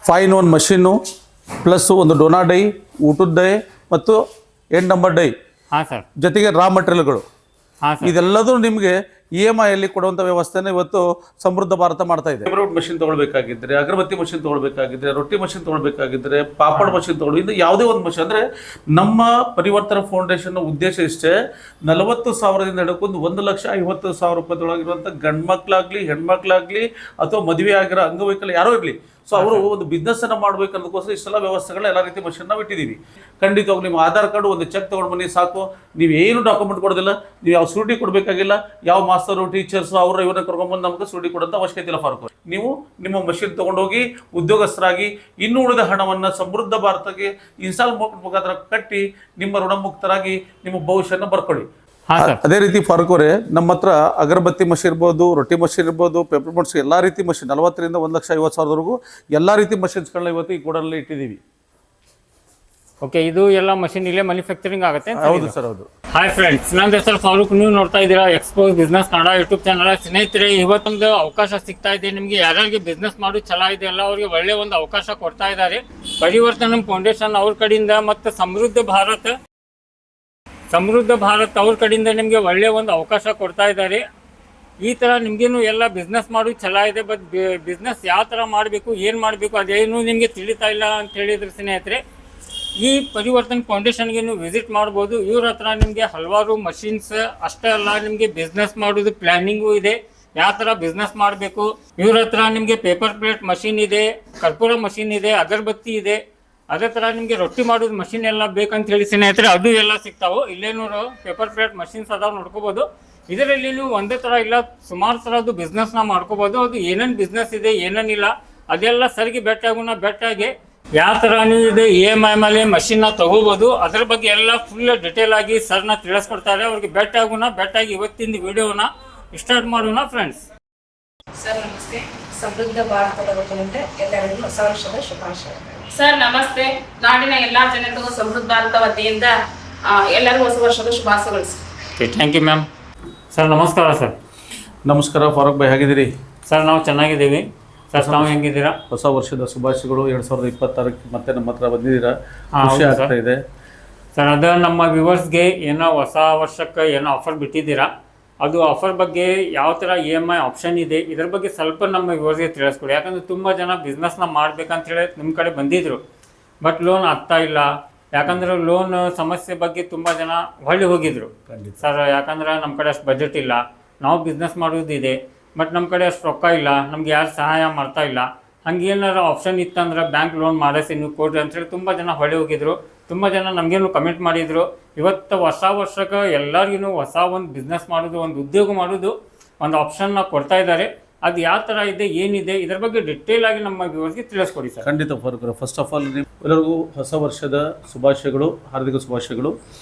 5 in 1 machine plus ಒಂದು Dona dye, ಊಟದ dye ಮತ್ತು ಎಂಡ್ ನಂಬರ್ ಡೈ, ಹಾಂ ಸರ್, ಜೊತೆಗೆ ರಾ ಮಟೀರಿಯಲ್ಗಳು, ಹಾಂ ಸರ್, ಇದೆಲ್ಲದೂ ನಿಮಗೆ EMI ಅಲ್ಲಿ ಕೊಡುವಂಥ ವ್ಯವಸ್ಥೆನ ಇವತ್ತು ಸಮೃದ್ಧ ಭಾರತ ಮಾಡ್ತಾ ಇದೆ. ಫೇವ್ರೇಟ್ ಮಷಿನ್ ತೊಗೊಳ್ಬೇಕಾಗಿದ್ರೆ, ಅಗರಬತ್ತಿ ಮಷಿನ್ ತೊಗೊಳ್ಬೇಕಾಗಿದ್ರೆ, ರೊಟ್ಟಿ ಮಷಿನ್ ತೊಗೊಳ್ಬೇಕಾಗಿದ್ರೆ, ಪಾಪಡ್ ಮಷಿನ್ ತೊಗೊಳ್ಳಿ, ಇದು ಯಾವುದೇ ಒಂದು ಮಷಿನ್ ಅಂದರೆ ನಮ್ಮ ಪರಿವರ್ತನಾ ಫೌಂಡೇಶನ್ ಉದ್ದೇಶ ಇಷ್ಟೇ, 40,000ದಿಂದ ಹಿಡ್ಕೊಂಡು 1,50,000 ರೂಪಾಯಿದೊಳಗಿರುವಂಥ ಗಂಡು ಮಕ್ಕಳಾಗಲಿ ಹೆಣ್ಮಕ್ಳಾಗಲಿ ಅಥವಾ ಮದುವೆ ಆಗಿರೋ ಅಂಗವೈಕಲ್ಯ ಯಾರೋ ಇರಲಿ, ಸೊ ಅವರು ಒಂದು ಬಿಸ್ನೆಸ್ ಅನ್ನು ಮಾಡ್ಬೇಕನ್ನೋದಕ್ಕೋಸ್ಕರ ಇಷ್ಟೆಲ್ಲ ವ್ಯವಸ್ಥೆಗಳ ಎಲ್ಲ ರೀತಿ ಮಷಿನ್ ನಾವು ಇಟ್ಟಿದ್ದೀವಿ. ಖಂಡಿತವಾಗಿ ನಿಮ್ಮ ಆಧಾರ್ ಕಾರ್ಡು ಒಂದು ಚೆಕ್ ತೊಗೊಂಡು ಬನ್ನಿ ಸಾಕು, ನೀವು ಏನು ಡಾಕ್ಯುಮೆಂಟ್ ಕೊಡೋದಿಲ್ಲ, ನೀವು ಯಾವ ಸೂಟಿ ಕೊಡಬೇಕಾಗಿಲ್ಲ, ಯಾವ ಮಾಸ್ತರು ಟೀಚರ್ಸ್ ಅವ್ರ ಇವನ್ನ ಕರ್ಕೊಂಡ್ಬಂದು ನಮಗೆ ಸೂಟಿ ಕೊಡೋಂಥ ಅವಶ್ಯಕತೆ ಇಲ್ಲ. ಫಾರ್ಕ್ ನೀವು ನಿಮ್ಮ ಮಷಿನ್ ತೊಗೊಂಡೋಗಿ ಉದ್ಯೋಗಸ್ಥರಾಗಿ ಇನ್ನೂ ಉಳಿದ ಹಣವನ್ನು ಸಮೃದ್ಧ ಭಾರತಕ್ಕೆ ಇನ್ಸ್ಟಾಲ್ ಮುಖಾಂತರ ಕಟ್ಟಿ ನಿಮ್ಮ ಋಣಮುಕ್ತರಾಗಿ ನಿಮ್ಮ ಭವಿಷ್ಯನ ಬರ್ಕೊಳ್ಳಿ. ಅದೇ ರೀತಿ ಫಾರೂಕ್ ಅವರೇ, ನಮ್ಮ ಹತ್ರ ಅಗರಬತ್ತಿ ಮಷೀನ್ ಇರ್ಬೋದು, ರೊಟ್ಟಿ ಮಷೀನ್ ಇರ್ಬೋದು, ಪೇಪರ್ ಮೋಟ್ಸ್ ಎಲ್ಲ ರೀತಿ ಮಷೀನ್ 40,000ರಿಂದ 1,50,000ವರೆಗೂ ಎಲ್ಲ ರೀತಿ ಮಷೀನ್ಸ್ಗಳನ್ನ ಇವತ್ತು ಈ ಗೋಡಲ್ಲಿ ಇಟ್ಟಿದ್ದೀವಿ. ಓಕೆ, ಇದು ಎಲ್ಲ ಮಷಿನ್ ಇಲ್ಲೇ ಮ್ಯಾನುಫ್ಯಾಕ್ಚರಿಂಗ್ ಆಗುತ್ತೆ? ಹೌದು ಸರ್, ಹೌದು. ಹಾಯ್ ಫ್ರೆಂಡ್ಸ್, ನನ್ನ ಹೆಸರು ಫಾರೂಕ್. ನೀವು ನೋಡ್ತಾ ಇದ್ದೀರಾ expose business Kannada YouTube channel. ಸ್ನೇಹಿತರೆ, ಇವತ್ತೊಂದು ಅವಕಾಶ ಸಿಗ್ತಾ ಇದೆ ನಿಮಗೆ. ಯಾರಿಗೆ ಬಿಸ್ನೆಸ್ ಮಾಡೋದು ಛಲ ಇದೆ ಅಲ್ಲ, ಅವ್ರಿಗೆ ಒಳ್ಳೆ ಒಂದು ಅವಕಾಶ ಕೊಡ್ತಾ ಇದ್ದಾರೆ ಪರಿವರ್ತನಾ ಫೌಂಡೇಶನ್ ಅವ್ರ ಕಡೆಯಿಂದ ಮತ್ತು ಸಮೃದ್ಧ ಭಾರತ್ ಅವ್ರ ಕಡೆಯಿಂದ ನಿಮಗೆ ಒಳ್ಳೆ ಒಂದು ಅವಕಾಶ ಕೊಡ್ತಾ ಇದ್ದಾರೆ. ಈ ಥರ ನಿಮಗೇನು ಎಲ್ಲ ಬಿಸ್ನೆಸ್ ಮಾಡೋದು ಛಲ ಇದೆ, ಬಟ್ ಬಿಸ್ನೆಸ್ ಯಾವ ಥರ ಮಾಡಬೇಕು, ಏನು ಮಾಡಬೇಕು ಅದೇನು ನಿಮಗೆ ತಿಳಿತಾ ಇಲ್ಲ ಅಂತ ಹೇಳಿದ್ರೆ ಸ್ನೇಹಿತರೆ, ಈ ಪರಿವರ್ತನ್ ಫೌಂಡೇಶನ್ಗೆ ನೀವು ವಿಸಿಟ್ ಮಾಡ್ಬೋದು. ಇವ್ರ ಹತ್ರ ನಿಮಗೆ ಹಲವಾರು ಮಷಿನ್ಸ್ ಅಷ್ಟೇ ಅಲ್ಲ, ನಿಮಗೆ ಬಿಸ್ನೆಸ್ ಮಾಡೋದು ಪ್ಲ್ಯಾನಿಂಗು ಇದೆ, ಯಾವ ಥರ ಬಿಸ್ನೆಸ್ ಮಾಡಬೇಕು. ಇವ್ರ ಹತ್ರ ನಿಮಗೆ ಪೇಪರ್ ಪ್ಲೇಟ್ ಮಷಿನ್ ಇದೆ, ಕರ್ಪೂರ ಮಷಿನ್ ಇದೆ, ಅಗರಬತ್ತಿ ಇದೆ. ಅದೇ ಥರ ನಿಮಗೆ ರೊಟ್ಟಿ ಮಾಡೋದು ಮಷಿನ್ ಎಲ್ಲ ಬೇಕಂತ ಹೇಳಿ ಸ್ನೇಹಿತರೆ, ಅದು ಎಲ್ಲ ಸಿಗ್ತಾವೆ. ಇಲ್ಲೇನೂರು ಪೇಪರ್ ಪ್ಲೇಟ್ ಮಷಿನ್ಸ್ ಅದಾವೆ, ನೋಡ್ಕೋಬೋದು. ಇದರಲ್ಲಿ ನೀವು ಒಂದೇ ಥರ ಇಲ್ಲ, ಸುಮಾರು ಥರದ್ದು ಬಿಸ್ನೆಸ್ನ ಮಾಡ್ಕೋಬೋದು. ಅದು ಏನೇನು ಬಿಸ್ನೆಸ್ ಇದೆ ಏನೇನಿಲ್ಲ ಅದೆಲ್ಲ ಸರಿಗೆ ಭೇಟಿಯಾಗಿ ಯಾವ ಥರ ನೀವು ಇದೆ EMI ಮೇಲೆ ಮಷಿನ್ನ ತೊಗೋಬೋದು, ಅದ್ರ ಬಗ್ಗೆ ಎಲ್ಲ ಫುಲ್ ಡಿಟೇಲ್ ಆಗಿ ಸರ್ನ ತಿಳಿಸ್ಕೊಡ್ತಾರೆ. ಅವ್ರಿಗೆ ಭೇಟಿಯಾಗಿ ಇವತ್ತಿನ ವಿಡಿಯೋನ ಸ್ಟಾರ್ಟ್ ಮಾಡೋಣ ಫ್ರೆಂಡ್ಸ್. ಸರ್ ನಮಸ್ತೆ, ಸಮೃದ್ಧ ಭಾರತದ ವತಿಯಿಂದ ಎಲ್ಲರಿಗೂ ಹೊಸ ವರ್ಷದ ಶುಭಾಶಯಗಳು. ಸರ್ ನಮಸ್ತೆ, ನಾಡಿನ ಎಲ್ಲಾ ಜನತೆಗೂ ಸಮೃದ್ಧ ಭಾರತ ವತಿಯಿಂದ ಎಲ್ಲರಿಗೂ ಹೊಸ ವರ್ಷದ ಶುಭಾಶಯಗಳು. Thank you ma'am. ಸರ್ ನಮಸ್ಕಾರ. ಸರ್ ನಮಸ್ಕಾರ ಫಾರೂಕ್ ಭಾಯ್, ಹೇಗಿದ್ದೀರಿ? ಸರ್ ನಾವು ಚೆನ್ನಾಗಿದ್ದೀವಿ. ಸರ್ ತಾವು ಹೆಂಗಿದ್ದೀರಾ? ಹೊಸ ವರ್ಷದ ಶುಭಾಶಯಗಳು. 2026ಕ್ಕೆ ಮತ್ತೆ ನಮ್ಮ ಹತ್ರ ಬಂದಿದ್ದೀರಾ, ಖುಷಿ ಆಗ್ತಾ ಇದೆ. ಸರ್ ಅದು ನಮ್ಮ ವ್ಯೂವರ್ಸ್ಗೆ ಏನೋ ಹೊಸ ವರ್ಷಕ್ಕೆ ಏನೋ ಆಫರ್ ಬಿಟ್ಟಿದ್ದೀರಾ, ಅದು ಆಫರ್ ಬಗ್ಗೆ ಯಾವ ಥರ EMI ಆಪ್ಷನ್ ಇದೆ ಇದ್ರ ಬಗ್ಗೆ ಸ್ವಲ್ಪ ನಮ್ಮ ವ್ಯೂವರ್ಸ್ಗೆ ತಿಳಿಸ್ಕೊಡಿ. ಯಾಕಂದರೆ ತುಂಬ ಜನ ಬಿಸ್ನೆಸ್ನ ಮಾಡ್ಬೇಕಂತೇಳಿ ನಿಮ್ಮ ಕಡೆ ಬಂದಿದ್ದರು, ಬಟ್ ಲೋನ್ ಆಗ್ತಾ ಇಲ್ಲ. ಯಾಕಂದರೆ ಲೋನ್ ಸಮಸ್ಯೆ ಬಗ್ಗೆ ತುಂಬ ಜನ ಹೊಳ್ಳಿ ಹೋಗಿದ್ರು ಸರ್. ಯಾಕಂದ್ರೆ ನಮ್ಮ ಕಡೆ ಅಷ್ಟು ಬಜೆಟ್ ಇಲ್ಲ, ನಾವು ಬಿಸ್ನೆಸ್ ಮಾಡೋದಿದೆ, ಬಟ್ ನಮ್ಮ ಕಡೆ ಅಷ್ಟು ರೊಕ್ಕ ಇಲ್ಲ, ನಮ್ಗೆ ಯಾರು ಸಹಾಯ ಮಾಡ್ತಾ ಇಲ್ಲ. ಹಂಗೇನಾರು ಆಪ್ಷನ್ ಇತ್ತಂದ್ರೆ ಬ್ಯಾಂಕ್ ಲೋನ್ ಮಾಡಿಸಿ ನೀವು ಕೊಡ್ರಿ ಅಂತೇಳಿ ತುಂಬ ಜನ ಹೊಳ್ಳಿ ಹೋಗಿದ್ರು. ತುಂಬ ಜನ ನಮಗೇನು ಕಮೆಂಟ್ ಮಾಡಿದರು. ಇವತ್ತು ಹೊಸ ವರ್ಷಕ್ಕೆ ಎಲ್ಲರಿಗೂ ಹೊಸ ಒಂದು ಬಿಸ್ನೆಸ್ ಮಾಡೋದು, ಒಂದು ಉದ್ಯೋಗ ಮಾಡೋದು ಒಂದು ಆಪ್ಷನ್ನ ಕೊಡ್ತಾ ಇದ್ದಾರೆ. ಅದು ಯಾವ ಥರ ಇದೆ ಏನಿದೆ ಇದ್ರ ಬಗ್ಗೆ ಡಿಟೇಲ್ ಆಗಿ ನಮ್ಮ ವ್ಯೂವರ್ಸ್ಗೆ ತಿಳಿಸ್ಕೊಡಿ ಸರ್. ಖಂಡಿತ ಫಾರೂಕ್. ಫಸ್ಟ್ ಆಫ್ ಆಲ್ ಎಲ್ಲರಿಗೂ ಹೊಸ ವರ್ಷದ ಶುಭಾಶಯಗಳು, ಹಾರ್ದಿಕ ಶುಭಾಶಯಗಳು.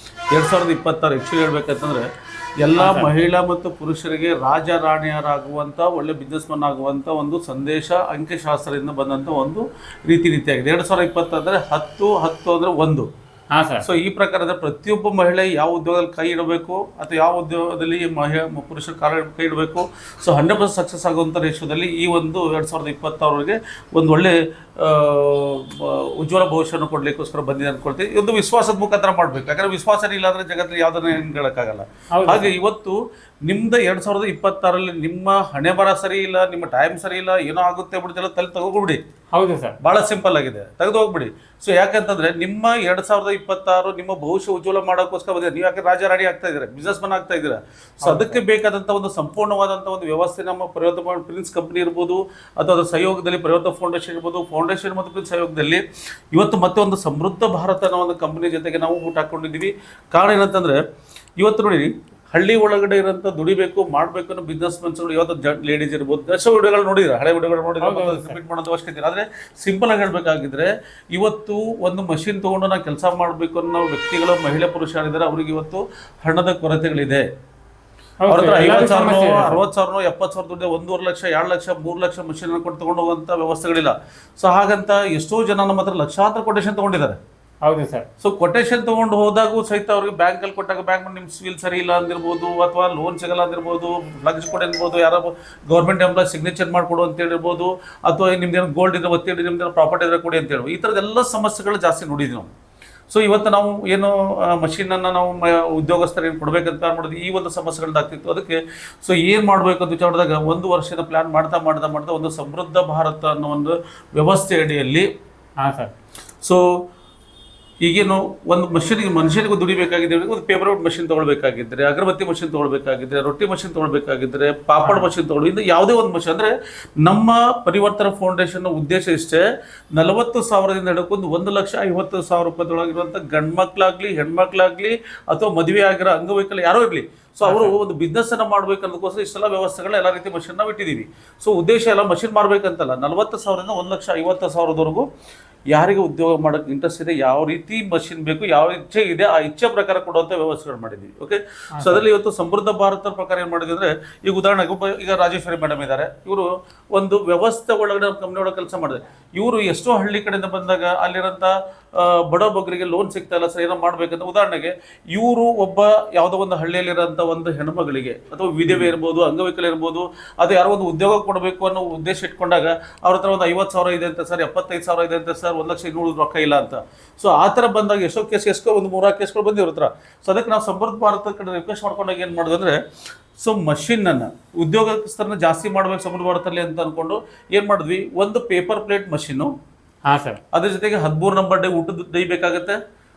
2026 ಆ್ಯಕ್ಚುಲಿ ಹೇಳ್ಬೇಕಂತಂದರೆ ಎಲ್ಲ ಮಹಿಳಾ ಮತ್ತು ಪುರುಷರಿಗೆ ರಾಜರಾಣಿಯರಾಗುವಂಥ ಒಳ್ಳೆ ಬಿಸ್ನೆಸ್ ಮನ್ ಆಗುವಂಥ ಒಂದು ಸಂದೇಶ ಅಂಕೆಶಾಸ್ತ್ರದಿಂದ ಬಂದಂಥ ಒಂದು ರೀತಿಯಾಗಿದೆ. 2020 ಅಂದರೆ 10 ಅಂದರೆ 1. ಹಾಂ ಸರ್. ಸೊ ಈ ಪ್ರಕಾರದ ಪ್ರತಿಯೊಬ್ಬ ಮಹಿಳೆ ಯಾವ ಉದ್ಯೋಗದಲ್ಲಿ ಕೈ ಇಡಬೇಕು ಅಥವಾ ಯಾವ ಉದ್ಯೋಗದಲ್ಲಿ ಪುರುಷರು ಕೈ ಇಡಬೇಕು, ಸೊ 100% ಸಕ್ಸಸ್ ಆಗುವಂಥ ರೇಷದಲ್ಲಿ ಈ ಒಂದು 2026 ಒಂದು ಒಳ್ಳೆ ಉಜ್ವಲ ಭವಿಷ್ಯವನ್ನು ಕೊಡಲಿಕ್ಕೋಸ್ಕರ ಬಂದಿದೆ ಅಂದ್ಕೊಳ್ತೀವಿ. ಒಂದು ವಿಶ್ವಾಸದ ಮುಖಾಂತರ ಮಾಡಬೇಕು. ಯಾಕಂದರೆ ವಿಶ್ವಾಸ ಇಲ್ಲ ಅಂದರೆ ಜಗತ್ತಲ್ಲಿ ಯಾವುದನ್ನು ಏನು ಹೇಳೋಕ್ಕಾಗಲ್ಲ. ಹಾಗೆ ಇವತ್ತು ನಿಮ್ದು 2026 ನಿಮ್ಮ ಹಣೆ ಬರ ಸರಿ ಇಲ್ಲ, ನಿಮ್ಮ ಟೈಮ್ ಸರಿ ಇಲ್ಲ, ಏನೋ ಆಗುತ್ತೆ ಬಿಡ್ತಿಲ್ಲ, ತಲೆ ತಗೋಬಿಡಿ. ಹೌದು ಸರ್, ಭಾಳ ಸಿಂಪಲ್ ಆಗಿದೆ, ತೆಗೆದು ಹೋಗ್ಬಿಡಿ. ಸೊ ಯಾಕಂತಂದ್ರೆ ನಿಮ್ಮ 2026 ನಿಮ್ಮ ಭವಿಷ್ಯ ಉಜ್ವಲ ಮಾಡೋಕ್ಕೋಸ್ಕರ ಬಂದಿದೆ. ನೀವು ಯಾಕೆ ರಾಜರಾಣಿ ಆಗ್ತಾ ಇದ್ದೀರಾ, ಬಿಸ್ನೆಸ್ ಮನ್ ಆಗ್ತಾ ಇದ್ದೀರಾ. ಸೊ ಅದಕ್ಕೆ ಬೇಕಾದಂಥ ಒಂದು ಸಂಪೂರ್ಣವಾದಂಥ ಒಂದು ವ್ಯವಸ್ಥೆ ನಮ್ಮ ಪರಿವರ್ತನ ಪ್ರಿನ್ಸ್ ಕಂಪನಿ ಇರ್ಬೋದು ಅಥವಾ ಅದರ ಸಹಯೋಗದಲ್ಲಿ ಪರಿವರ್ತನ ಫೌಂಡೇಶನ್ ಇರ್ಬೋದು, ಫೌಂಡೇಶನ್ ಮತ್ತು ಪ್ರಿನ್ಸ್ ಸಹಯೋಗದಲ್ಲಿ ಇವತ್ತು ಮತ್ತೆ ಒಂದು ಸಮೃದ್ಧ ಭಾರತ ಅನ್ನೋ ಒಂದು ಕಂಪನಿ ಜೊತೆಗೆ ನಾವು ಊಟ ಹಾಕೊಂಡಿದ್ದೀವಿ. ಕಾರಣ ಏನಂತಂದರೆ ಇವತ್ತು ನೋಡಿ, ಹಳ್ಳಿ ಒಳಗಡೆ ಇರೋಂಥ ದುಡಿಬೇಕು ಮಾಡಬೇಕು ಅನ್ನೋ ಬಿಸ್ನೆಸ್ ಮನ್ಸ್ಗಳು ಇವತ್ತು ಲೇಡೀಸ್ ಇರ್ಬೋದು, ಹೊಸ ವಿಡಿಯೋಗಳು ನೋಡಿದ್ರೆ, ಹಳೆ ವಿಡಿಯೋಗಳು ನೋಡಿದ್ರೆ ರಿಪೀಟ್ ಮಾಡೋದು ಅವಶ್ಯಕತೆ ಇಲ್ಲ. ಆದರೆ ಸಿಂಪಲ್ ಆಗಿ ಹೇಳಬೇಕಾಗಿದ್ರೆ ಇವತ್ತು ಒಂದು ಮಷಿನ್ ತೊಗೊಂಡು ನಾವು ಕೆಲಸ ಮಾಡಬೇಕು ಅನ್ನೋ ವ್ಯಕ್ತಿಗಳು, ಮಹಿಳೆ ಪುರುಷರಿದ್ದಾರೆ, ಅವ್ರಿಗೆ ಇವತ್ತು ಹಣದ ಕೊರತೆಗಳಿದೆ. ಅವ್ರ ಹತ್ರ 50,000 60,000 70,000 ದುಡ್ಡು 1.5 ಲಕ್ಷ 2 ಲಕ್ಷ 3 ಲಕ್ಷ ಮಷಿನ್ ಕೊಟ್ಟು ತೊಗೊಂಡು ಹೋಗುವಂಥ ವ್ಯವಸ್ಥೆಗಳಿಲ್ಲ. ಸೊ ಹಾಗಂತ ಎಷ್ಟೋ ಜನ ನಮ್ಮ ಹತ್ರ ಲಕ್ಷಾಂತರ ಕೊಟೇಶನ್ ತೊಗೊಂಡಿದ್ದಾರೆ. ಹೌದು ಸರ್. ಸೊ ಕೊಟೇಶನ್ ತೊಗೊಂಡು ಹೋದಾಗೂ ಸಹಿತ ಅವ್ರಿಗೆ ಬ್ಯಾಂಕಲ್ಲಿ ಕೊಟ್ಟಾಗ ಬ್ಯಾಂಕ್ ನಿಮ್ಮ ಸಿವಿಲ್ ಸರಿ ಇಲ್ಲ ಅಂದಿರ್ಬೋದು, ಅಥವಾ ಲೋನ್ ಸಿಗಲ್ಲ ಅಂದಿರ್ಬೋದು, ಫ್ಲಕ್ಸ್ ಕೊಡಿ ಇರ್ಬೋದು, ಯಾರೋ ಗೌರ್ಮೆಂಟ್ ಎಂಪ್ಲಾಯ್ ಸಿಗ್ನೇಚರ್ ಮಾಡಿಕೊಡು ಅಂತ ಹೇಳಿರ್ಬೋದು, ಅಥವಾ ನಿಮ್ದೇನು ಗೋಲ್ಡ್ ಇದ್ರೆ ಒತ್ತಿ ನಿಮ್ದೇನು ಪ್ರಾಪರ್ಟಿ ಇದ್ರೆ ಕೊಡಿ ಅಂತ ಹೇಳಿ ಈ ಥರದ್ದೆಲ್ಲ ಸಮಸ್ಯೆಗಳು ಜಾಸ್ತಿ ನೋಡಿದ್ವಿ ನಾವು. ಸೊ ಇವತ್ತು ನಾವು ಏನು ಮಷೀನನ್ನು ನಾವು ಉದ್ಯೋಗಸ್ಥರಿಗೆ ಕೊಡಬೇಕಂತ ಪ್ಲಾನ್ ಮಾಡಿದ್ವಿ, ಈ ಒಂದು ಸಮಸ್ಯೆಗಳದ್ದಾಗ್ತಿತ್ತು. ಅದಕ್ಕೆ ಸೊ ಏನು ಮಾಡಬೇಕು ಅಂತ ವಿಚಾರ ಮಾಡಿದಾಗ 1 ವರ್ಷದ ಪ್ಲಾನ್ ಮಾಡ್ತಾ ಒಂದು ಸಮೃದ್ಧ ಭಾರತ ಅನ್ನೋ ಒಂದು ವ್ಯವಸ್ಥೆ ಅಡಿಯಲ್ಲಿ ಹಾಂ ಸರ್. ಸೊ ಈಗೇನು ಒಂದು ಮನುಷ್ಯನಿಗೆ ದುಡಿಬೇಕಾಗಿದೆ, ಒಂದು ಪೇಪರ್ ಔಟ್ ಮಷಿನ್ ತೊಗೊಳ್ಬೇಕಾಗಿದ್ದರೆ, ಅಗರಬತ್ತಿ ಮಷಿನ್ ತೊಗೊಳ್ಬೇಕಾಗಿದ್ದರೆ, ರೊಟ್ಟಿ ಮಷಿನ್ ತೊಗೊಳ್ಬೇಕಾಗಿದ್ದರೆ, ಪಾಪಡ್ ಮಷಿನ್ ತೊಗೊಳ್ಳಿ, ಇದು ಯಾವುದೇ ಒಂದು ಮಷಿನ್ ಅಂದರೆ ನಮ್ಮ ಪರಿವರ್ತನಾ ಫೌಂಡೇಶನ್ನ ಉದ್ದೇಶ ಇಷ್ಟೇ, 40,000ದಿಂದ ಹಿಡ್ಕೊಂಡು 1,50,000 ರೂಪಾಯಿದೊಳಗಿರುವಂಥ ಗಂಡು ಮಕ್ಕಳಾಗಲಿ ಹೆಣ್ಮಕ್ಳಾಗಲಿ ಅಥವಾ ಮದುವೆ ಆಗಿರೋ ಅಂಗವೈಕಲ್ಯ ಯಾರೋ ಇರಲಿ, ಸೊ ಅವರು ಒಂದು ಬಿಸ್ನೆಸ್ಸನ್ನು ಮಾಡಬೇಕನ್ನೋದಕ್ಕೋಸ್ಕರ ಇಷ್ಟೆಲ್ಲ ವ್ಯವಸ್ಥೆಗಳು ಎಲ್ಲ ರೀತಿ ಮಷಿನ್ ನಾವು ಇಟ್ಟಿದ್ದೀವಿ. ಸೊ ಉದ್ದೇಶ ಎಲ್ಲ ಮಷಿನ್ ಮಾಡಬೇಕಂತಲ್ಲ, 40,000ರಿಂದ 1,50,000ವರೆಗೂ ಯಾರಿಗೆ ಉದ್ಯೋಗ ಮಾಡೋಕ್ಕೆ ಇಂಟ್ರೆಸ್ಟ್ ಇದೆ, ಯಾವ ರೀತಿ ಮಷಿನ್ ಬೇಕು, ಯಾವ ಇಚ್ಛೆ ಇದೆ ಆ ಇಚ್ಛೆ ಪ್ರಕಾರ ಕೊಡುವಂಥ ವ್ಯವಸ್ಥೆಗಳು ಮಾಡಿದ್ದೀವಿ. ಓಕೆ, ಸೊ ಅದರಲ್ಲಿ ಇವತ್ತು ಸಮೃದ್ಧ ಭಾರತ ಪ್ರಕಾರ ಏನು ಮಾಡಿದ್ವಿ ಅಂದರೆ, ಈಗ ಉದಾಹರಣೆಗೆ ಈಗ ರಾಜೇಶ್ವರಿ ಮೇಡಮ್ ಇದ್ದಾರೆ, ಇವರು ಒಂದು ವ್ಯವಸ್ಥೆ ಒಳಗಡೆ ಕಂಪ್ನಿ ಒಳಗೆ ಕೆಲಸ ಮಾಡಿದೆ. ಇವರು ಎಷ್ಟೋ ಹಳ್ಳಿ ಕಡೆಯಿಂದ ಬಂದಾಗ ಅಲ್ಲಿರೋಂಥ ಬಡ ಬಗ್ಗರಿಗೆ ಲೋನ್ ಸಿಗ್ತಾ ಇಲ್ಲ ಸರ್, ಏನೋ ಮಾಡಬೇಕಂತ. ಉದಾಹರಣೆಗೆ ಇವರು ಒಬ್ಬ ಯಾವುದೋ ಒಂದು ಹಳ್ಳಿಯಲ್ಲಿರೋಂಥ ಒಂದು ಹೆಣ್ಮಗಳಿಗೆ ಅಥವಾ ವಿಧವೆ ಇರ್ಬೋದು, ಅಂಗವಿಕಲ ಇರ್ಬೋದು, ಅದು ಯಾರೋ ಒಂದು ಉದ್ಯೋಗ ಕೊಡಬೇಕು ಅನ್ನೋ ಉದ್ದೇಶ ಇಟ್ಕೊಂಡಾಗ ಅವ್ರ ಹತ್ರ ಒಂದು 50,000 ಇದೆ ಅಂತ ಸರ್, 75,000 ಇದೆ ಅಂತ ಸರ್, 1,200,000 ರೊಕ್ಕ ಇಲ್ಲ ಅಂತ. ಸೊ ಆ ಥರ ಬಂದಾಗ ಎಷ್ಟೋ ಒಂದು 3 ಕೇಸ್ಗಳು ಬಂದಿವ್ರ ಹತ್ರ. ಸೊ ಅದಕ್ಕೆ ನಾವು ಸಮೃದ್ಧ ಭಾರತದ ಕಡೆ ರಿಕ್ವೆಸ್ಟ್ ಮಾಡ್ಕೊಂಡಾಗ ಏನು ಮಾಡೋದು ಅಂದರೆ, ಸೊ ಮಷಿನನ್ನು ಉದ್ಯೋಗಸ್ಥರನ್ನ ಜಾಸ್ತಿ ಮಾಡ್ಬೇಕು ಸಮೃದ್ಧ ಭಾರತದಲ್ಲಿ ಅಂತ ಅಂದ್ಕೊಂಡು ಏನು ಮಾಡಿದ್ವಿ, ಒಂದು ಪೇಪರ್ ಪ್ಲೇಟ್ ಮಷಿನ್ನು, ಹಾಂ ಸರ್, ಅದ್ರ ಜೊತೆಗೆ 13 ನಂಬರ್ ಡೈ ಊಟದ ಡೈ ಬೇಕಾಗುತ್ತೆ,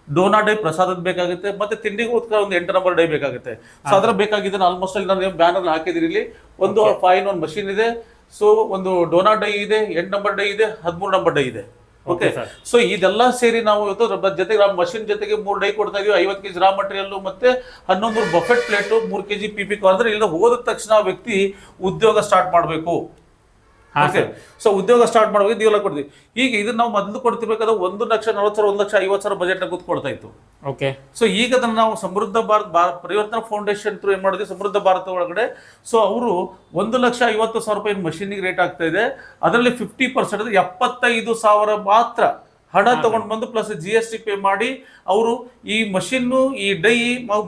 ಡೋನಾ ಡೈ ಪ್ರಸಾದದ ಬೇಕಾಗುತ್ತೆ, ಮತ್ತೆ ತಿಂಡಿಗೋಸ್ಕರ ಒಂದು 8 ನಂಬರ್ ಡೈ ಬೇಕಾಗುತ್ತೆ. ಸೊ ಅದರ ಬೇಕಾಗಿದ್ದಾನೆ ಆಲ್ಮೋಸ್ಟ್ ಅಲ್ಲಿ ನಾನು ಬ್ಯಾನರ್ ಹಾಕಿದಿರಿ. ಇಲ್ಲಿ ಒಂದು 5 1 ಮಷಿನ್ ಇದೆ, ಸೊ ಒಂದು ಡೋನಾ ಡೈ ಇದೆ, 8 ನಂಬರ್ ಡೈ ಇದೆ, 13 ನಂಬರ್ ಡೈ ಇದೆ. ಓಕೆ, ಸೊ ಇದೆಲ್ಲ ಸೇರಿ ನಾವು ಇವತ್ತು ಜೊತೆಗೆ ಮಷಿನ್ ಜೊತೆಗೆ 3 ಡೈ ಕೊಡ್ತಾ ಇದೀವಿ. 50 kg ರಾ ಮಟೀರಿಯಲ್ ಮತ್ತೆ 11 ಬಫೆಟ್ ಪ್ಲೇಟು, 3 kg PP ಅಂದ್ರೆ ಇಲ್ಲ ಹೋದ ತಕ್ಷಣ ವ್ಯಕ್ತಿ ಉದ್ಯೋಗ ಸ್ಟಾರ್ಟ್ ಮಾಡಬೇಕು. ಓಕೆ, ಸೊ ಉದ್ಯೋಗ ಸ್ಟಾರ್ಟ್ ಮಾಡುವಾಗ ಇದೆಲ್ಲ ಕೊಡ್ತೀವಿ. ಈಗ ಇದನ್ನ ನಾವು ಮೊದಲು ಕೊಡ್ತಿರ್ಬೇಕಾದ್ರೆ 1,40,000 1,50,000 ಬಜೆಟ್ ಕೂತ್ಕೊಡ್ತಾ ಇತ್ತು. ಓಕೆ, ಸೊ ಈಗ ಅದನ್ನು ನಾವು ಸಮೃದ್ಧ ಪರಿವರ್ತನಾ ಫೌಂಡೇಶನ್ ಥ್ರೂ ಏನು ಮಾಡಿದ್ವಿ, ಸಮೃದ್ಧ ಭಾರತ ಒಳಗಡೆ ಸೊ ಅವರು 1,50,000 ರೂಪಾಯಿ ಮಷೀನಿಗೆ ರೇಟ್ ಆಗ್ತಾ ಇದೆ. ಅದರಲ್ಲಿ 50% 75,000 ಮಾತ್ರ ಹಣ ತಗೊಂಡು ಬಂದು ಪ್ಲಸ್ GST ಪೇ ಮಾಡಿ ಅವರು ಈ ಮಷಿನ್ನು, ಈ ಡೈ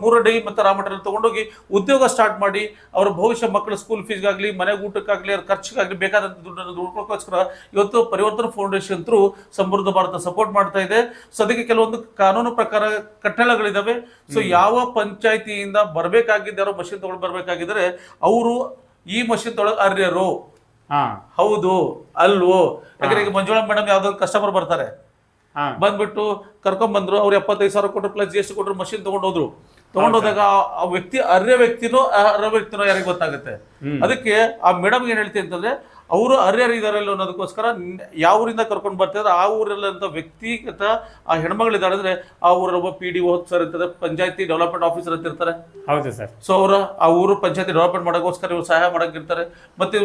3 ಡೈ ಮತ್ತು ರಾ ಮಟೀರಿಯಲ್ ತೊಗೊಂಡೋಗಿ ಉದ್ಯೋಗ ಸ್ಟಾರ್ಟ್ ಮಾಡಿ ಅವರ ಭವಿಷ್ಯ ಮಕ್ಕಳ ಸ್ಕೂಲ್ ಫೀಸ್ಗಾಗಲಿ, ಮನೆ ಊಟಕ್ಕಾಗಲಿ, ಅವ್ರ ಖರ್ಚಿಗಾಗಲಿ ಬೇಕಾದಂಥ ದುಡ್ಡನ್ನು ದುಡ್ಕೋಸ್ಕರ ಇವತ್ತು ಪರಿವರ್ತನಾ ಫೌಂಡೇಶನ್ ಥ್ರೂ ಸಮೃದ್ಧ ಭಾರತ ಸಪೋರ್ಟ್ ಮಾಡ್ತಾ ಇದೆ. ಸೊ ಅದಕ್ಕೆ ಕೆಲವೊಂದು ಕಾನೂನು ಪ್ರಕಾರ ಕಟ್ಟಳೆಗಳಿದ್ದಾವೆ. ಸೊ ಯಾವ ಪಂಚಾಯತಿಯಿಂದ ಬರಬೇಕಾಗಿದ್ದಾರೋ ಮಷಿನ್ ತೊಗೊಂಡು ಬರಬೇಕಾಗಿದ್ದರೆ ಅವರು ಈ ಮಷಿನ್ ತೊಗೊಳಗೆ ಅರ್ಹರು. ಹೌದು ಅಲ್ವೋ? ಯಾಕಂದ್ರೆ ಈಗ ಮಂಜುಳಾ ಮೇಡಮ್ ಯಾವ್ದಾದ್ರು ಕಸ್ಟಮರ್ ಬರ್ತಾರೆ, ಬಂದ್ಬಿಟ್ಟು ಕರ್ಕೊಂಡ್ಬಂದ್ರು, ಅವ್ರು 75,000 ಕೊಟ್ಟರು ಪ್ಲಸ್ GST ಕೊಟ್ಟರು, ಮಷಿನ್ ತಗೊಂಡೋದ್ರು. ತಗೊಂಡೋದಾಗ ಆ ವ್ಯಕ್ತಿ ಅರ್ಹ ವ್ಯಕ್ತಿನೋ ಯಾರಿಗೆ ಗೊತ್ತಾಗುತ್ತೆ. ಅದಕ್ಕೆ ಆ ಮೇಡಮ್ ಏನ್ ಹೇಳ್ತೀನಿ ಅಂತಂದ್ರೆ, ಅವರು ಅರ್ಹರಿದ್ದಾರೆ ಅನ್ನೋದಕ್ಕೋಸ್ಕರ ಯಾವ ಊರಿಂದ ಕರ್ಕೊಂಡು ಬರ್ತಾರೆ ಆ ಊರಲ್ಲಂತ ವ್ಯಕ್ತಿಗತ ಆ ಹೆಣ್ಮಗಳಿದ್ದಾರೆ ಅಂದ್ರೆ ಆ ಊರ ಒಬ್ಬ PDO ಸರ್ ಇರ್ತಾರೆ, ಪಂಚಾಯತಿ ಡೆವಲಪ್ಮೆಂಟ್ ಆಫೀಸರ್ ಅಂತ ಇರ್ತಾರೆ. ಹೌದು ಸರ್. ಸೊ ಅವರ ಆ ಊರು ಪಂಚಾಯತಿ ಡೆವಲಪ್ಮೆಂಟ್ ಮಾಡೋಕ್ಕೋಸ್ಕರ ಇವ್ರು ಸಹಾಯ ಮಾಡೋಕ್ಕಿರ್ತಾರೆ. ಮತ್ತೆ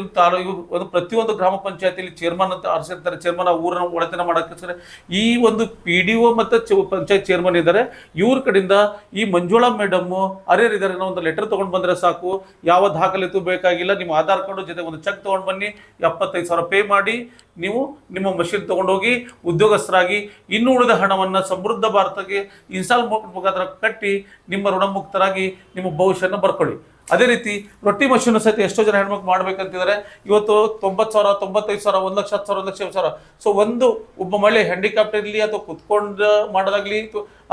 ಇವರು ಪ್ರತಿಯೊಂದು ಗ್ರಾಮ ಪಂಚಾಯತಿಲಿ ಚೇರ್ಮನ್ ಅಂತ ಆರಿಸಿರ್ತಾರೆ. ಚೇರ್ಮನ್ ಆ ಊರನ್ನ ಒಡೆತನ ಮಾಡೋಕ್ಕೋಸ್ಕರ ಈ ಒಂದು PDO ಮತ್ತು ಪಂಚಾಯತ್ ಚೇರ್ಮನ್ ಇದ್ದಾರೆ. ಇವ್ರ ಕಡೆಯಿಂದ ಈ ಮಂಜುಳಾ ಮೇಡಮ್ ಅರ್ಹರಿದ್ದಾರೆ ಅನ್ನೋ ಒಂದು ಲೆಟರ್ ತೊಗೊಂಡು ಬಂದರೆ ಸಾಕು, ಯಾವ ದಾಖಲಾತಿ ಬೇಕಾಗಿಲ್ಲ. ನಿಮ್ಮ ಆಧಾರ್ ಕಾರ್ಡು ಜೊತೆ ಒಂದು ಚೆಕ್ ತೊಗೊಂಡು ಬನ್ನಿ, 75,000 ಪೇ ಮಾಡಿ ನೀವು ನಿಮ್ಮ ಮಷಿನ್ ತೊಗೊಂಡೋಗಿ ಉದ್ಯೋಗಸ್ಥರಾಗಿ ಇನ್ನು ಉಳಿದ ಹಣವನ್ನು ಸಮೃದ್ಧ ಭಾರತಕ್ಕೆ ಇನ್ಸ್ಟಾಲ್ ಮುಖಾಂತರ ಕಟ್ಟಿ ನಿಮ್ಮ ಋಣಮುಕ್ತರಾಗಿ ನಿಮ್ಮ ಭವಿಷ್ಯನ ಬರ್ಕೊಳ್ಳಿ. ಅದೇ ರೀತಿ ರೊಟ್ಟಿ ಮಷೀನ್ ಸಹಿತ ಎಷ್ಟೋ ಜನ ಹೆಣ್ಮಕ್ಳು ಮಾಡ್ಬೇಕಂತಿದ್ದಾರೆ. ಇವತ್ತು 90,000 95,000 1,10,000 1,50,000. ಸೊ ಒಬ್ಬ ಮಹಿಳೆ ಹ್ಯಾಂಡಿಕ್ಯಾಪ್ಟ್ ಇರಲಿ ಅಥವಾ ಕುತ್ಕೊಂಡು ಮಾಡೋದಾಗ್ಲಿ,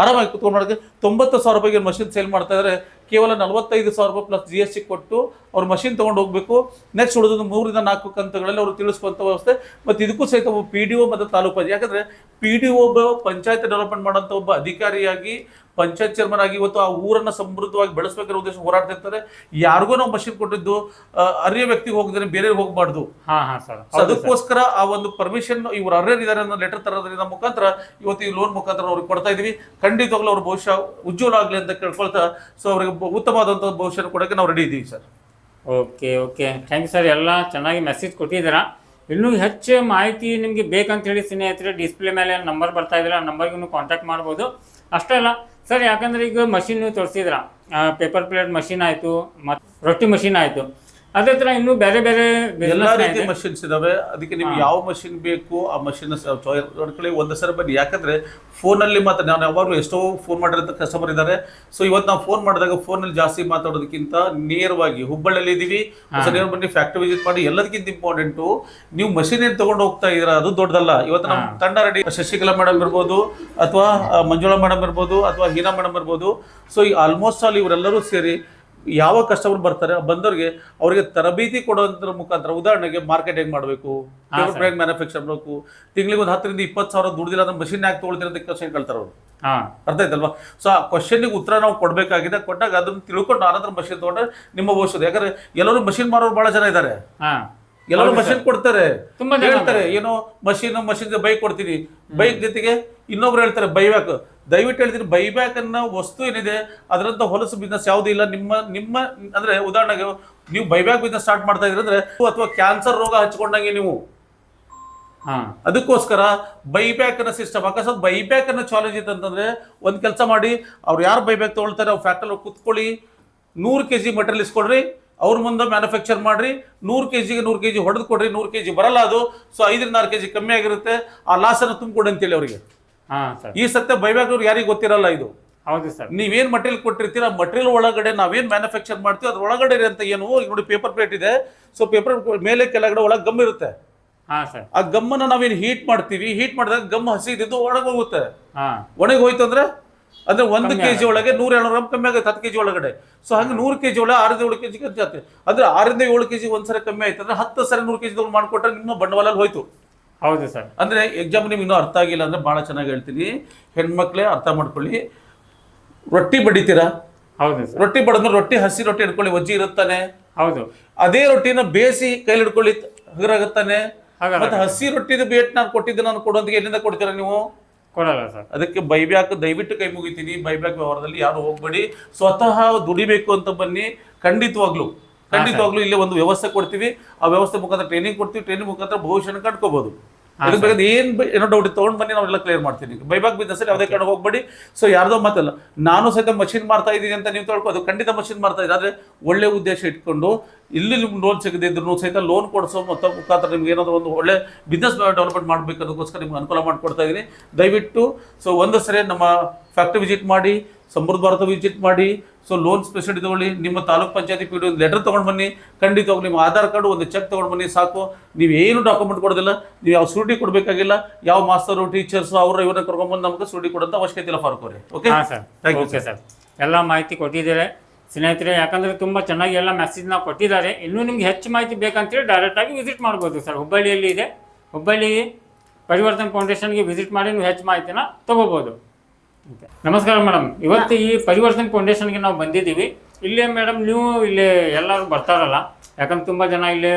ಆರಾಮಾಗಿ ಕುತ್ಕೊಂಡು ಮಾಡೋದಕ್ಕೆ 90,000 ರೂಪಾಯಿಗೆ ಮಷಿನ್ ಸೇಲ್ ಮಾಡ್ತಾ ಇದ್ದಾರೆ. ಕೇವಲ 45,000 ರೂಪಾಯಿ ಪ್ಲಸ್ GST ಕೊಟ್ಟು ಅವ್ರು ಮಷಿನ್ ತೊಗೊಂಡು ಹೋಗ್ಬೇಕು. ನೆಕ್ಸ್ಟ್ ಉಳಿದು 3 ರಿಂದ 4 ಕಂತುಗಳಲ್ಲಿ ಅವರು ತಿಳಿಸುವಂಥ ವ್ಯವಸ್ಥೆ. ಮತ್ತು ಇದಕ್ಕೂ ಸಹಿತ ಒಬ್ಬ PDO ಮತ್ತು ತಾಲೂಕು, ಯಾಕಂದರೆ PDO ಒಬ್ಬ ಪಂಚಾಯತ್ ಡೆವಲಪ್ಮೆಂಟ್ ಮಾಡೋಂಥ ಒಬ್ಬ ಅಧಿಕಾರಿಯಾಗಿ ಪಂಚಾಯತ್ ಚೇರ್ಮನ್ ಆಗಿ ಇವತ್ತು ಆ ಊರನ್ನು ಸಮೃದ್ಧವಾಗಿ ಬೆಳೆಸಬೇಕಿರೋ ಉದ್ದೇಶ ಹೋರಾಡ್ತಾ ಇರ್ತಾರೆ. ಯಾರಿಗೂ ನಾವು ಮಷಿನ್ ಕೊಟ್ಟಿದ್ದು ಅರ್ಹ ವ್ಯಕ್ತಿಗೆ ಹೋಗಿದ್ರೆ ಬೇರೆಯವ್ರಿಗೆ ಹೋಗಬಾರ್ದು. ಅದಕ್ಕೋಸ್ಕರ ಆ ಒಂದು ಪರ್ಮಿಷನ್ ಇವ್ರು ಅರ್ಹರಿದ್ದಾರೆ ಅನ್ನೋ ಲೆಟರ್ ತರೋದ್ರಿಂದ ಮುಖಾಂತರ ಇವತ್ತು ಈ ಲೋನ್ ಮುಖಾಂತರ ಅವ್ರಿಗೆ ಕೊಡ್ತಾ ಇದೀವಿ. ಖಂಡಿತವಾಗ್ಲೂ ಅವ್ರ ಭವಿಷ್ಯ ಉಜ್ವಲ ಆಗಲಿ ಅಂತ ಕೇಳ್ಕೊಳ್ತಾ, ಸೊ ಅವ್ರಿಗೆ ಉತ್ತಮವಾದಂಥ ಭವಿಷ್ಯ ಕೊಡೋಕ್ಕೆ ನಾವು ರೆಡಿ ಇದ್ದೀವಿ sir. Okay, thank you sir. ಎಲ್ಲ ಚೆನ್ನಾಗಿ ಮೆಸೇಜ್ ಕೊಟ್ಟಿದ್ದೀರಾ. ಇನ್ನೂ ಹೆಚ್ಚು ಮಾಹಿತಿ ನಿಮಗೆ ಬೇಕಂತ ಹೇಳಿ ಸ್ನೇಹಿತರೆ ಡಿಸ್ಪ್ಲೇ ಮೇಲೆ ನಂಬರ್ ಬರ್ತಾ ಇದ್ರೆ ಆ ನಂಬರ್ಗೆ ನೀವು ಕಾಂಟ್ಯಾಕ್ಟ್ ಮಾಡ್ಬೋದು. ಅಷ್ಟೇ ಅಲ್ಲ ಸರ್, ಯಾಕಂದರೆ ಈಗ ಮಷಿನ್ ನೀವು ತೋರಿಸಿದ್ರ, ಪೇಪರ್ ಪ್ಲೇಟ್ ಮಷಿನ್ ಆಯಿತು ಮತ್ತು ರೊಟ್ಟಿ ಮಷಿನ್ ಆಯಿತು. ಅದೇ ತರ ಇನ್ನೂ ಬೇರೆ ಬೇರೆ ಎಲ್ಲಾ business ರೀತಿ ಇದೆ. ಮಷಿನ್ಸ್ ಇದಾವೆ. ಅದಕ್ಕೆ ನಿಮ್ಗೆ ಯಾವ ಮಷಿನ್ ಬೇಕು ಆ ಮಷಿನ್ ನೋಡ್ಕೊಳ್ಳಿ. ಒಂದು ಸಲ ಬನ್ನಿ, ಯಾಕಂದ್ರೆ ಫೋನಲ್ಲಿ ಮಾತ್ರ ನಾನು ಯಾವಾಗಲೂ ಎಷ್ಟೋ ಫೋನ್ ಮಾಡಿರೋ ಕಸ್ಟಮರ್ ಇದ್ದಾರೆ. ಸೊ ಇವತ್ತು ನಾವು ಫೋನ್ ಮಾಡಿದಾಗ ಫೋನಲ್ಲಿ ಜಾಸ್ತಿ ಮಾತಾಡೋದಕ್ಕಿಂತ ನೇರವಾಗಿ ಹುಬ್ಬಳ್ಳಿಯಲ್ಲಿ ಇದೀವಿ, ನೇರ ಬನ್ನಿ ಫ್ಯಾಕ್ಟ್ರಿ ವಿಸಿಟ್ ಮಾಡಿ. ಎಲ್ಲದಕ್ಕಿಂತ ಇಂಪಾರ್ಟೆಂಟು ನೀವು ಮಷಿನ್ ಏನ್ ತಗೊಂಡು ಹೋಗ್ತಾ ಇದ್ದೀರಾ ಅದು ದೊಡ್ಡದಲ್ಲ. ಇವತ್ತು ನಮ್ಮ ತಂಡ ರೆಡಿ, ಶಶಿಕಲಾ ಮೇಡಮ್ ಇರ್ಬೋದು, ಅಥವಾ ಮಂಜುಳಾ ಮೇಡಮ್ ಇರ್ಬೋದು, ಅಥವಾ ಹೀನಾ ಮೇಡಮ್ ಇರ್ಬೋದು. ಸೊ ಈ ಆಲ್ಮೋಸ್ಟ್ ಆಲ್ ಇವರೆಲ್ಲರೂ ಸೇರಿ ಯಾವ ಕಸ್ಟಮರ್ ಬರ್ತಾರೆ ಬಂದವ್ರಿಗೆ ಅವರಿಗೆ ತರಬೇತಿ ಕೊಡೋದ್ರ ಮುಖಾಂತರ, ಉದಾಹರಣೆಗೆ ಮಾರ್ಕೆಟ್ ಹೆಂಗ್ ಮಾಡಬೇಕು, ಪೇಪರ್ ಬ್ಯಾಗ್ ಮ್ಯಾನುಫ್ಯಾಕ್ಚರ್ ಮಾಡಬೇಕು, ತಿಂಗಳಿಗೆ ಒಂದು 10 ರಿಂದ 20 ಸಾವಿರ ದುಡ್ದಿಲ್ಲ ಅಂದ್ರೆ ಮಷಿನ್ ಯಾಕೆ ತೊಗೊಳ್ತೀರ ಅಂತ ಕ್ವಶನ್ ಕೇಳ್ತಾರೆ ಅವರು. ಅರ್ಥ ಆಯ್ತಲ್ವಾ? ಸೊ ಆ ಕ್ವಶನ್ಗೆ ಉತ್ತರ ನಾವು ಕೊಡಬೇಕಾಗಿದೆ. ಕೊಟ್ಟಾಗ ಅದನ್ನ ತಿಳ್ಕೊಂಡು ಆನಂತರ ಮಷಿನ್ ತಗೊಂಡ್ರೆ ನಿಮ್ಮ ಭವಿಷ್ಯದ. ಯಾಕಂದ್ರೆ ಎಲ್ಲರೂ ಮಷಿನ್ ಮಾರೋರು ಬಹಳ ಜನ ಇದ್ದಾರೆ. ಎಲ್ಲರೂ ಮಷಿನ್ ಕೊಡ್ತಾರೆ, ಹೇಳ್ತಾರೆ ಏನೋ ಮಷಿನ್ ಬೈಕ್ ಕೊಡ್ತೀನಿ, ಬೈಕ್ ಜೊತೆಗೆ ಇನ್ನೊಬ್ರು ಹೇಳ್ತಾರೆ ಬೈಬ್ಯಾಕ್. ದಯವಿಟ್ಟು ಹೇಳ್ತೀನಿ, ಬೈಬ್ಯಾಕ್ ಅನ್ನೋ ವಸ್ತು ಏನಿದೆ ಅದರಂತ ಹೊಲಸು ಬಿಸ್ನೆಸ್ ಯಾವುದೂ ಇಲ್ಲ. ನಿಮ್ಮ ಅಂದ್ರೆ ಉದಾಹರಣೆಗೆ ನೀವು ಬೈಬ್ಯಾಕ್ ಬಿಸ್ನೆಸ್ ಸ್ಟಾರ್ಟ್ ಮಾಡ್ತಾ ಇದ್ರಿ ಅಂದ್ರೆ, ಅಥವಾ ಕ್ಯಾನ್ಸರ್ ರೋಗ ಹಚ್ಕೊಂಡಂಗೆ ನೀವು, ಅದಕ್ಕೋಸ್ಕರ ಬೈಬ್ಯಾಕ್ ಅನ್ನೋ ಸಿಸ್ಟಮ್. ಅಕಸ್ಮಾತ್ ಬೈಬ್ಯಾಕ್ ಅನ್ನೋ ಚಾಲೆಂಜ್ ಇತ್ತಂತಂದ್ರೆ ಒಂದ್ ಕೆಲಸ ಮಾಡಿ, ಅವ್ರು ಯಾರು ಬೈಬ್ಯಾಕ್ ತಗೊಳ್ತಾರೆ ಅವ್ರು ಫ್ಯಾಕ್ಟ್ರಿ ಕುತ್ಕೊಳ್ಳಿ, 100 kg ಮೆಟೀರಿಯಲ್ ಇಸ್ಕೊಡ್ರಿ, ಅವ್ರ ಮುಂದೆ ಮ್ಯಾನುಫ್ಯಾಕ್ಚರ್ ಮಾಡ್ರಿ, 100 kg 100 kg ಹೊಡೆದು ಕೊಡ್ರಿ. 100 kg ಬರಲ್ಲ, ಅದು ಸೊ 5 ರಿಂದ 6 kg ಕಮ್ಮಿ ಆಗಿರುತ್ತೆ. ಆ ಲಾಸ್ ಅನ್ನು ತುಂಬಿಕೊಡಿ ಅಂತೇಳಿ ಅವರಿಗೆ. ಈ ಸತ್ಯ ಬೈಬ್ಯಾಕ್ ಅವ್ರು ಯಾರಿಗೆ ಗೊತ್ತಿರಲ್ಲ. ಇದು ಹೌದು ಸರ್. ನೀವೇನ್ ಮಟೀರಿಯಲ್ ಕೊಟ್ಟಿರ್ತೀರ, ಆ ಮಟೀರಿಯಲ್ ಒಳಗಡೆ ನಾವೇನ್ ಮ್ಯಾನುಫ್ಯಾಕ್ಚರ್ ಮಾಡ್ತೀವಿ ಅದ್ರ ಒಳಗಡೆ ಅಂತ ಏನು, ಈಗ ನೋಡಿ ಪೇಪರ್ ಪ್ಲೇಟ್ ಇದೆ. ಸೊ ಪೇಪರ್ ಮೇಲೆ ಕೆಳಗಡೆ ಒಳಗೆ ಗಮ್ ಇರುತ್ತೆ. ಆ ಗಮ್ಮನ್ನ ನಾವೇನು ಹೀಟ್ ಮಾಡ್ತೀವಿ, ಹೀಟ್ ಮಾಡಿದಾಗ ಗಮ್ ಹಸಿ ಇದ್ದು ಒಳಗೆ ಹೋಗುತ್ತೆ. ಒಣಗಿ ಹೋಯ್ತು ಅಂದ್ರೆ 1 kg ಒಳಗೆ 100-200 ಗ್ರಾಮ್ ಕಮ್ಮಿ ಆಗುತ್ತೆ 10 kg ಒಳಗಡೆ. ಸೊ ಹಂಗೆ 100 kg ಒಳಗೆ 6-7 kg ಖರ್ಚಾಗುತ್ತೆ. ಅಂದ್ರೆ 6-7 kg ಒಂದ್ಸರಿ ಕಮ್ಮಿ ಆಯ್ತು ಅಂದ್ರೆ 10 ಸರಿ 100 kg ಮಾಡ್ಕೊಟ್ರೆ ನಿಮ್ಮ ಬಂಡವಾಳ ಹೋಯ್ತು. ಹೌದು ಸರ್. ಅಂದ್ರೆ ಎಕ್ಸಾಮ್ ನಿಮ್ಗೆ ಇನ್ನೂ ಅರ್ಥ ಆಗಿಲ್ಲ ಅಂದ್ರೆ ಬಹಳ ಚೆನ್ನಾಗಿ ಹೇಳ್ತೀನಿ, ಹೆಣ್ಮಕ್ಳೇ ಅರ್ಥ ಮಾಡ್ಕೊಳ್ಳಿ. ರೊಟ್ಟಿ ಬಡಿತೀರಾ, ಹೌದು ಸರ್. ರೊಟ್ಟಿ ಬಡದ್ಮೇಲೆ ರೊಟ್ಟಿ ಹಸಿ ರೊಟ್ಟಿ ಹಿಡ್ಕೊಳ್ಳಿ, ವಜ್ಜಿ ಇರುತ್ತಾನೆ. ಹೌದು. ಅದೇ ರೊಟ್ಟಿನ ಬೇಯಿಸಿ ಕೈಲಿ ಹಿಡ್ಕೊಳ್ಳಿ, ಹಗರಾಗುತ್ತಾನೆ. ಮತ್ತೆ ಹಸಿ ರೊಟ್ಟಿದ ಬೇಟ್ ನಾನು ಕೊಟ್ಟಿದ್ದೆ, ನಾನು ಕೊಡೋದಕ್ಕೆ ಎಲ್ಲಿಂದ ಕೊಡ್ತೀರಾ ನೀವು? ಕೊಡಲ್ಲ ಸರ್. ಅದಕ್ಕೆ ಬೈಬ್ಯಾಕ್ ದಯವಿಟ್ಟು ಕೈ ಮುಗಿತೀನಿ. ಬೈಬ್ಯಾಕ್ ವ್ಯವಹಾರದಲ್ಲಿ ಯಾರು ಹೋಗ್ಬೇಡಿ. ಸ್ವತಃ ದುಡಿಬೇಕು ಅಂತ ಬನ್ನಿ. ಖಂಡಿತವಾಗ್ಲೂ ಇಲ್ಲಿ ಒಂದು ವ್ಯವಸ್ಥೆ ಕೊಡ್ತೀವಿ. ಆ ವ್ಯವಸ್ಥೆ ಮುಖಾಂತರ ಟ್ರೈನಿಂಗ್ ಕೊಡ್ತೀವಿ. ಟ್ರೈನಿಂಗ್ ಮುಖಾಂತರ ಭವಿಷ್ಯನ ಕಂಡ್ಕೋಬಹುದು. ಏನೋ ಡೌಟ್ ತಗೊಂಡ್ ಬನ್ನಿ, ನಾವೆಲ್ಲ ಕ್ಲಿಯರ್ ಮಾಡ್ತೀನಿ. ಬೈಬ್ಯಾಕ್ ಬಿಸ್ನೆಸ್ ಅಲ್ಲಿ ಯಾವುದೇ ಕಾರಣ ಹೋಗ್ಬೇಡಿ. ಸೊ ಯಾರ್ದೋ ಮಾತಲ್ಲ, ನಾನು ಸಹಿತ ಮಷಿನ್ ಮಾಡ್ತಾ ಇದ್ದೀನಿ ಅಂತ ನೀವು ತಿಳ್ಕೊ, ಅದು ಖಂಡಿತ ಮಷಿನ್ ಮಾಡ್ತಾ ಇದ್ದೀನಿ. ಆದ್ರೆ ಒಳ್ಳೆ ಉದ್ದೇಶ ಇಟ್ಕೊಂಡು ಇಲ್ಲಿ ನಿಮ್ಗೆ ಲೋನ್ ಸಿಗದೆ ಇದ್ರು ಸಹಿತ ಲೋನ್ ಕೊಡಿಸೋ ಮುಖಾಂತರ ನಿಮ್ಗೆ ಏನಾದ್ರು ಒಂದು ಒಳ್ಳೆ ಬಿಸ್ನೆಸ್ ಡೆವಲಪ್ಮೆಂಟ್ ಮಾಡಬೇಕು ಅದಕ್ಕೋಸ್ಕರ ನಿಮ್ಗೆ ಅನುಕೂಲ ಮಾಡಿಕೊಡ್ತಾ ಇದ್ದೀನಿ. ದಯವಿಟ್ಟು ಸೊ ಒಂದು ಸರಿ ನಮ್ಮ ಫ್ಯಾಕ್ಟ್ರಿ ವಿಸಿಟ್ ಮಾಡಿ, ಸಮೃದ್ಧ ಭಾರತ ವಿಸಿಟ್ ಮಾಡಿ. ಸೊ ಲೋನ್ ಸ್ಪೆಷಲ್ ತಗೊಳ್ಳಿ. ನಿಮ್ಮ ತಾಲೂಕ್ ಪಂಚಾಯತಿ ಪಿ ಡಿ ಒಂದು ಲೆಟರ್ ತೊಗೊಂಡು ಬನ್ನಿ. ಖಂಡಿತವಾಗ್ಲಿ ನಿಮ್ಮ ಆಧಾರ್ ಕಾರ್ಡು ಒಂದು ಚೆಕ್ ತೊಗೊಂಡು ಬನ್ನಿ ಸಾಕು. ನೀವು ಏನು ಡಾಕ್ಯುಮೆಂಟ್ ಕೊಡೋದಿಲ್ಲ, ನೀವು ಯಾವ ಸೂಟಿ ಕೊಡಬೇಕಾಗಿಲ್ಲ. ಯಾವ ಮಾಸ್ತರು ಟೀಚರ್ಸ್ ಅವ್ರ ಇವ್ರನ್ನ ಕರ್ಕೊಂಡ್ಬಂದು ನಮಗೆ ಸೂಟಿ ಕೊಡೋಂಥ ಅವಶ್ಯಕತೆ ಇಲ್ಲ ಫಾರೂಕ್ ಅವರೇ. Okay sir. ಓಕೆ ಸರ್, ಎಲ್ಲ ಮಾಹಿತಿ ಕೊಟ್ಟಿದ್ದಾರೆ ಸ್ನೇಹಿತರೆ. ಯಾಕಂದರೆ ತುಂಬ ಚೆನ್ನಾಗಿ ಎಲ್ಲ ಮೆಸೇಜ್ನ ಕೊಟ್ಟಿದ್ದಾರೆ. ಇನ್ನೂ ನಿಮ್ಗೆ ಹೆಚ್ಚು ಮಾಹಿತಿ ಬೇಕಂತೇಳಿ ಡೈರೆಕ್ಟಾಗಿ ವಿಸಿಟ್ ಮಾಡ್ಬೋದು ಸರ್. ಹುಬ್ಬಳ್ಳಿಯಲ್ಲಿ ಇದೆ, ಹುಬ್ಬಳ್ಳಿ ಪರಿವರ್ತನ್ ಫೌಂಡೇಶನ್ಗೆ ವಿಸಿಟ್ ಮಾಡಿ ನೀವು ಹೆಚ್ಚು ಮಾಹಿತಿನ ತೊಗೋಬೋದು. ನಮಸ್ಕಾರ ಮೇಡಮ್. ಇವತ್ತು ಈ ಪರಿವರ್ತನ್ ಫೌಂಡೇಶನ್ಗೆ ನಾವು ಬಂದಿದ್ದೀವಿ. ಇಲ್ಲೇ ಮೇಡಮ್ ನೀವು ಇಲ್ಲೇ ಎಲ್ಲರೂ ಬರ್ತಾರಲ್ಲ, ಯಾಕಂದ್ರೆ ತುಂಬ ಜನ ಇಲ್ಲೇ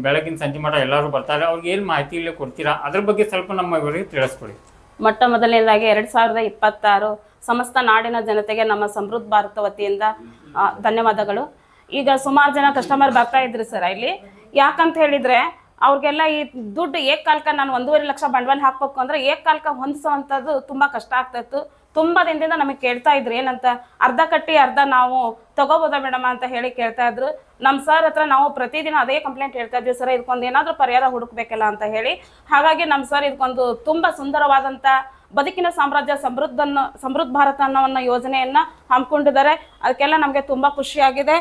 ಬೆಳಗಿನ ಸಂಜೆ ಮಟ್ಟ ಎಲ್ಲರೂ ಬರ್ತಾರೆ. ಅವ್ರಿಗೆ ಏನು ಮಾಹಿತಿ ಇಲ್ಲೇ ಕೊಡ್ತೀರಾ, ಅದ್ರ ಬಗ್ಗೆ ಸ್ವಲ್ಪ ನಮ್ಮ ಇವರಿಗೆ ತಿಳಿಸ್ಕೊಡಿ. ಮೊಟ್ಟ ಮೊದಲನೇದಾಗಿ 2026 ಸಮಸ್ತ ನಾಡಿನ ಜನತೆಗೆ ನಮ್ಮ ಸಮೃದ್ಧ ಭಾರತ ವತಿಯಿಂದ ಧನ್ಯವಾದಗಳು. ಈಗ ಸುಮಾರು ಜನ ಕಸ್ಟಮರ್ ಬರ್ತಾ ಇದ್ರಿ ಸರ್ ಇಲ್ಲಿ. ಯಾಕಂತ ಹೇಳಿದ್ರೆ ಅವ್ರಿಗೆಲ್ಲ ಈ ದುಡ್ಡು ಏಕಾಲ್ಕ ನಾನು 1.5 ಲಕ್ಷ ಬಂಡವಾಳ ಹಾಕ್ಬೇಕು ಅಂದ್ರೆ ಏಕಾಲ್ಕ ಹೊಂದಿಸೋವಂಥದ್ದು ತುಂಬ ಕಷ್ಟ ಆಗ್ತಾಯಿತ್ತು. ತುಂಬ ದಿನದಿಂದ ನಮಗೆ ಕೇಳ್ತಾ ಇದ್ರು, ಏನಂತ ಅರ್ಧ ಕಟ್ಟಿ ಅರ್ಧ ನಾವು ತಗೋಬೋದಾ ಮೇಡಮ್ ಅಂತ ಹೇಳಿ ಕೇಳ್ತಾ ಇದ್ರು. ನಮ್ಮ ಸರ್ ಹತ್ರ ನಾವು ಪ್ರತಿದಿನ ಅದೇ ಕಂಪ್ಲೇಂಟ್ ಹೇಳ್ತಾ ಇದ್ವಿ, ಸರ್ ಇದಕ್ಕೊಂದು ಏನಾದರೂ ಪರಿಹಾರ ಹುಡುಕ್ಬೇಕಲ್ಲ ಅಂತ ಹೇಳಿ. ಹಾಗಾಗಿ ನಮ್ಮ ಸರ್ ಇದಕ್ಕೊಂದು ತುಂಬ ಸುಂದರವಾದಂಥ ಬದುಕಿನ ಸಾಮ್ರಾಜ್ಯ ಸಮೃದ್ಧ ಭಾರತ ಅನ್ನೋ ಯೋಜನೆಯನ್ನು ಹಮ್ಮಿಕೊಂಡಿದ್ದಾರೆ. ಅದಕ್ಕೆಲ್ಲ ನಮಗೆ ತುಂಬ ಖುಷಿಯಾಗಿದೆ.